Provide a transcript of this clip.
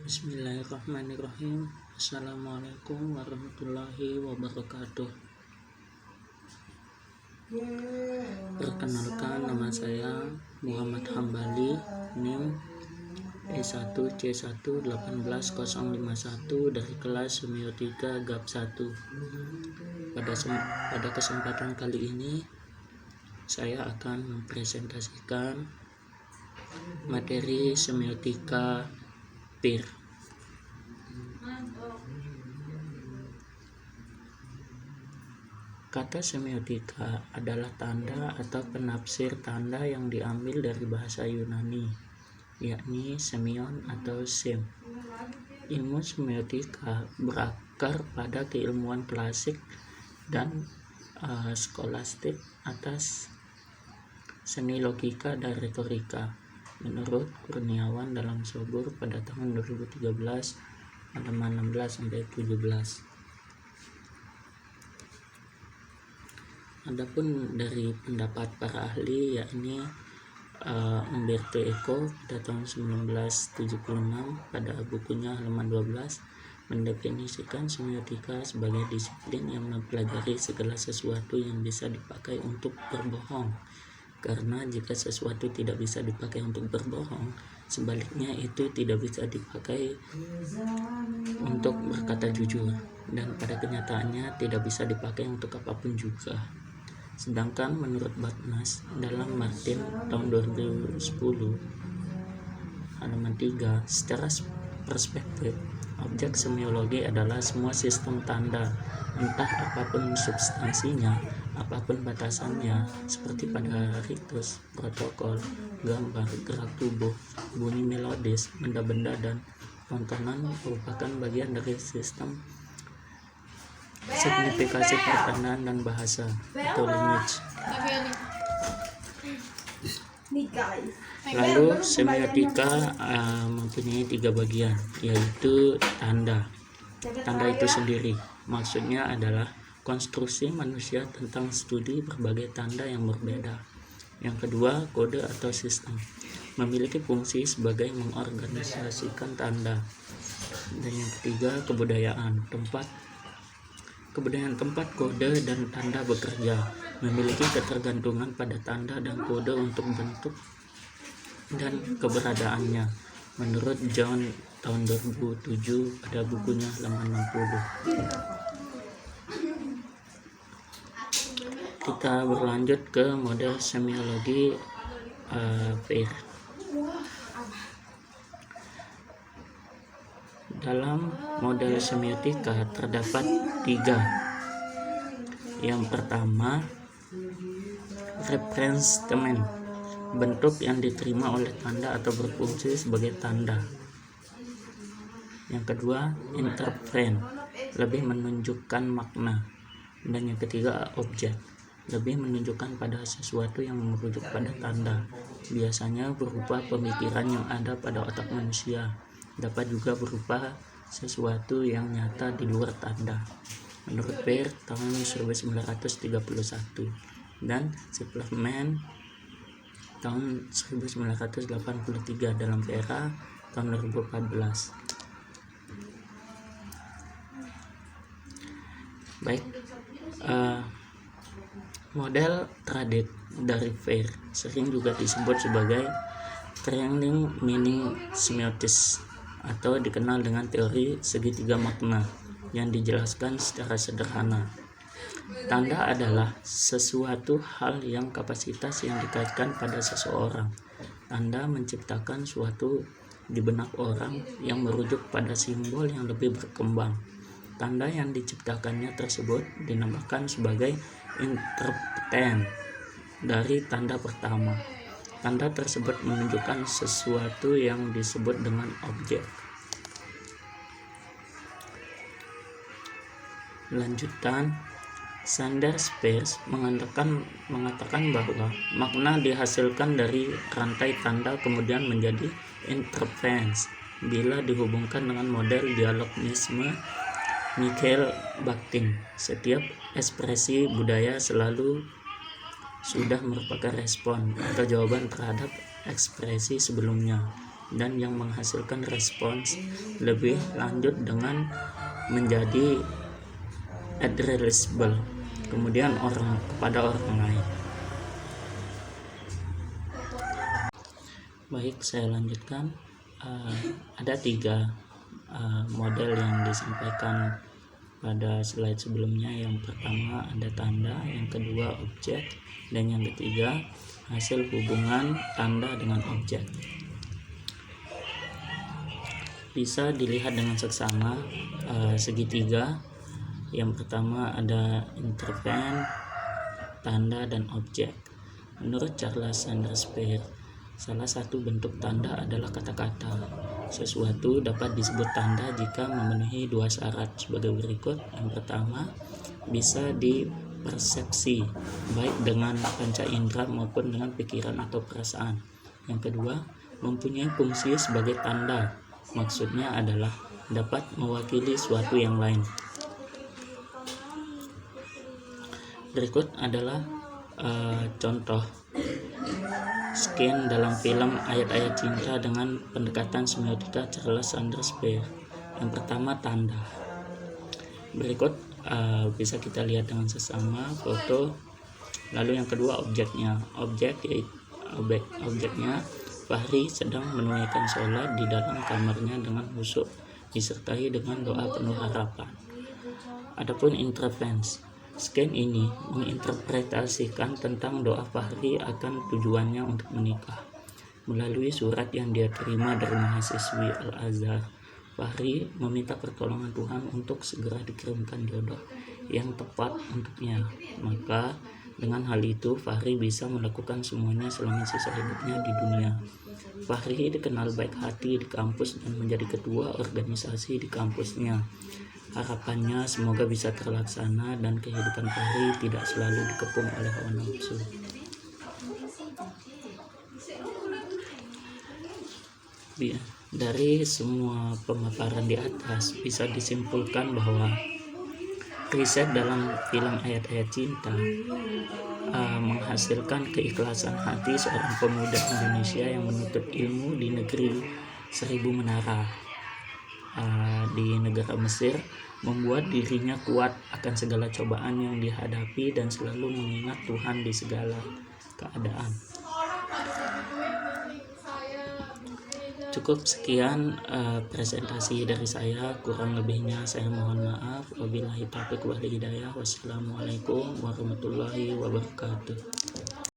Bismillahirrahmanirrahim. Assalamualaikum warahmatullahi wabarakatuh. Perkenalkan, nama saya Muhammad Hambali, NIM E1C1181051 dari kelas Semiotika GAP 1. Pada kesempatan kali ini saya akan mempresentasikan materi semiotika PIR. Kata semiotika adalah tanda atau penafsir tanda yang diambil dari bahasa Yunani, yakni semion atau sem. Ilmu semiotika berakar pada keilmuan klasik dan skolastik atas seni logika dan retorika. Menurut Kurniawan dalam Sobur pada tahun 2013 halaman 16-17. Adapun dari pendapat para ahli, yakni Umberto Eco pada tahun 1976 pada bukunya halaman 12 mendefinisikan semiotika sebagai disiplin yang mempelajari segala sesuatu yang bisa dipakai untuk berbohong. Karena jika sesuatu tidak bisa dipakai untuk berbohong, sebaliknya itu tidak bisa dipakai untuk berkata jujur, dan pada kenyataannya tidak bisa dipakai untuk apapun juga. Sedangkan menurut Batnas dalam Martin tahun 2010 halaman 3, secara perspektif, objek semiologi adalah semua sistem tanda, entah apapun substansinya, apapun batasannya, seperti pada ritus, protokol, gambar, gerak tubuh, bunyi melodis, benda-benda, dan tontonan merupakan bagian dari sistem signifikasi pertandaan dan bahasa atau language. Lalu semiotika mempunyai 3 bagian, yaitu tanda. Tanda itu sendiri maksudnya adalah konstruksi manusia tentang studi berbagai tanda yang berbeda. Yang kedua, kode atau sistem, memiliki fungsi sebagai mengorganisasikan tanda. Dan yang ketiga, kebudayaan tempat kode dan tanda bekerja, memiliki ketergantungan pada tanda dan kode untuk bentuk dan keberadaannya, menurut John tahun 2007 pada bukunya halaman 60. Kita berlanjut ke model semiologi PIR. Dalam model semiotika terdapat 3. Yang pertama, reference statement, bentuk yang diterima oleh tanda atau berfungsi sebagai tanda. Yang kedua, interference, lebih menunjukkan makna. Dan yang ketiga, objek, lebih menunjukkan pada sesuatu yang merujuk pada tanda, biasanya berupa pemikiran yang ada pada otak manusia, dapat juga berupa sesuatu yang nyata di luar tanda, menurut PIR tahun 1931, dan Suplement tahun 1983 dalam PRA tahun 2014. Baik, model tradit dari PIR sering juga disebut sebagai triangle meaning semiotics atau dikenal dengan teori segitiga makna yang dijelaskan secara sederhana. Tanda adalah sesuatu hal yang kapasitas yang dikaitkan pada seseorang. Tanda menciptakan suatu di benak orang yang merujuk pada simbol yang lebih berkembang. Tanda yang diciptakannya tersebut dinamakan sebagai interpretan dari tanda pertama. Tanda tersebut menunjukkan sesuatu yang disebut dengan objek. Lanjutan, Sanders Peirce mengatakan bahwa makna dihasilkan dari rantai tanda kemudian menjadi interference bila dihubungkan dengan model dialogisme Mikhail Bakhtin. Setiap ekspresi budaya selalu sudah merupakan respon atau jawaban terhadap ekspresi sebelumnya. dan yang menghasilkan respons lebih lanjut dengan menjadi addressable kemudian kepada orang lain. Baik, saya lanjutkan. Ada 3 model yang disampaikan pada slide sebelumnya. Yang pertama ada tanda, yang kedua objek, dan yang ketiga hasil hubungan tanda dengan objek. Bisa dilihat dengan seksama segitiga. Yang pertama ada interven, tanda, dan objek. Menurut Charles Sanders Peirce, salah satu bentuk tanda adalah kata-kata. Sesuatu dapat disebut tanda jika memenuhi 2 syarat sebagai berikut. Yang pertama, bisa dipersepsi baik dengan panca indera maupun dengan pikiran atau perasaan. Yang kedua, mempunyai fungsi sebagai tanda. Maksudnya adalah dapat mewakili suatu yang lain. Berikut adalah contoh scan dalam film Ayat-Ayat Cinta dengan pendekatan semiotika Charles Sanders Peirce. Yang pertama, tanda. Berikut bisa kita lihat dengan sesama foto. Lalu yang kedua, objeknya. Objeknya Fahri sedang menunaikan sholat di dalam kamarnya dengan khusyuk disertai dengan doa penuh harapan. Adapun intervensi, scan ini menginterpretasikan tentang doa Fahri akan tujuannya untuk menikah. Melalui surat yang dia terima dari mahasiswi Al-Azhar, Fahri meminta pertolongan Tuhan untuk segera dikirimkan jodoh yang tepat untuknya. Maka dengan hal itu Fahri bisa melakukan semuanya selama sisa hidupnya di dunia. Fahri dikenal baik hati di kampus dan menjadi ketua organisasi di kampusnya. Harapannya semoga bisa terlaksana dan kehidupan Fahri tidak selalu dikepung oleh hawa nafsu. Dari semua pemaparan di atas bisa disimpulkan bahwa riset dalam film Ayat-Ayat Cinta menghasilkan keikhlasan hati seorang pemuda Indonesia yang menuntut ilmu di negeri 1000 menara di negara Mesir, membuat dirinya kuat akan segala cobaan yang dihadapi dan selalu mengingat Tuhan di segala keadaan. Cukup sekian presentasi dari saya, kurang lebihnya saya mohon maaf. Wabillahi taufiq wal hidayah. Wassalamualaikum warahmatullahi wabarakatuh.